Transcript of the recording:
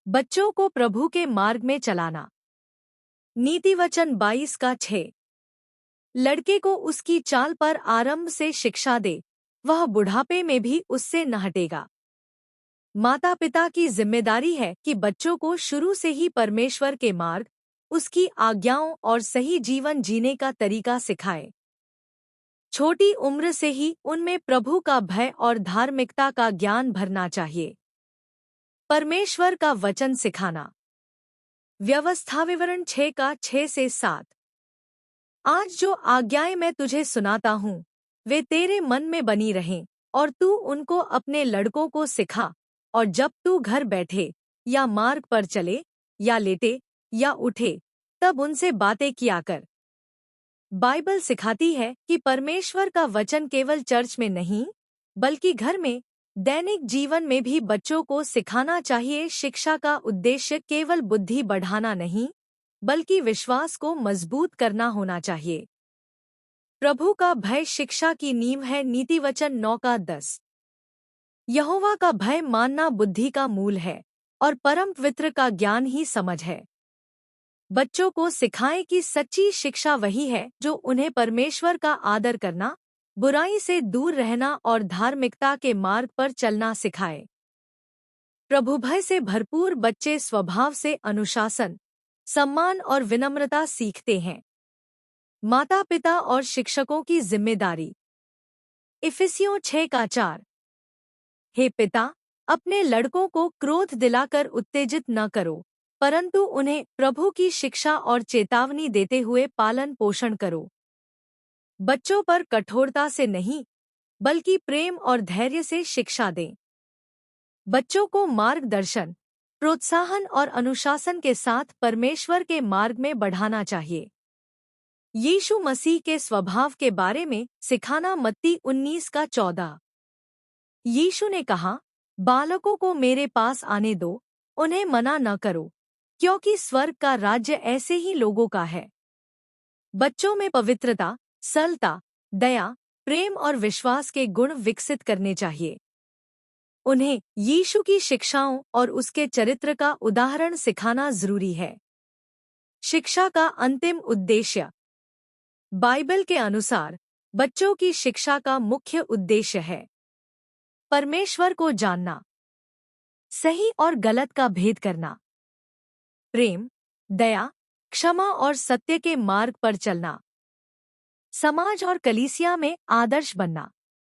बच्चों को प्रभु के मार्ग में चलाना। नीति वचन 22:6। लड़के को उसकी चाल पर आरंभ से शिक्षा दे, वह बुढ़ापे में भी उससे न हटेगा। माता पिता की जिम्मेदारी है कि बच्चों को शुरू से ही परमेश्वर के मार्ग, उसकी आज्ञाओं और सही जीवन जीने का तरीका सिखाए। छोटी उम्र से ही उनमें प्रभु का भय और धार्मिकता का ज्ञान भरना चाहिए। परमेश्वर का वचन सिखाना। व्यवस्था विवरण 6:6-7। आज जो आज्ञाएं मैं तुझे सुनाता हूँ, वे तेरे मन में बनी रहें, और तू उनको अपने लड़कों को सिखा, और जब तू घर बैठे या मार्ग पर चले या लेटे या उठे, तब उनसे बातें किया कर। बाइबल सिखाती है कि परमेश्वर का वचन केवल चर्च में नहीं, बल्कि घर में, दैनिक जीवन में भी बच्चों को सिखाना चाहिए। शिक्षा का उद्देश्य केवल बुद्धि बढ़ाना नहीं, बल्कि विश्वास को मजबूत करना होना चाहिए। प्रभु का भय शिक्षा की नींव है। नीति वचन 9:10। यहोवा का भय मानना बुद्धि का मूल है, और परम पवित्र का ज्ञान ही समझ है। बच्चों को सिखाएं कि सच्ची शिक्षा वही है जो उन्हें परमेश्वर का आदर करना, बुराई से दूर रहना और धार्मिकता के मार्ग पर चलना सिखाए। प्रभु भय से भरपूर बच्चे स्वभाव से अनुशासन, सम्मान और विनम्रता सीखते हैं। माता पिता और शिक्षकों की जिम्मेदारी। इफिसियों 6:4। हे पिता, अपने लड़कों को क्रोध दिलाकर उत्तेजित न करो, परंतु उन्हें प्रभु की शिक्षा और चेतावनी देते हुए पालन पोषण करो। बच्चों पर कठोरता से नहीं, बल्कि प्रेम और धैर्य से शिक्षा दें। बच्चों को मार्गदर्शन, प्रोत्साहन और अनुशासन के साथ परमेश्वर के मार्ग में बढ़ाना चाहिए। यीशु मसीह के स्वभाव के बारे में सिखाना। मत्ती 19:14। यीशु ने कहा, बालकों को मेरे पास आने दो, उन्हें मना न करो, क्योंकि स्वर्ग का राज्य ऐसे ही लोगों का है। बच्चों में पवित्रता, सरलता, दया, प्रेम और विश्वास के गुण विकसित करने चाहिए। उन्हें यीशु की शिक्षाओं और उसके चरित्र का उदाहरण सिखाना जरूरी है। शिक्षा का अंतिम उद्देश्य। बाइबल के अनुसार बच्चों की शिक्षा का मुख्य उद्देश्य है परमेश्वर को जानना, सही और गलत का भेद करना, प्रेम, दया, क्षमा और सत्य के मार्ग पर चलना, समाज और कलीसिया में आदर्श बनना।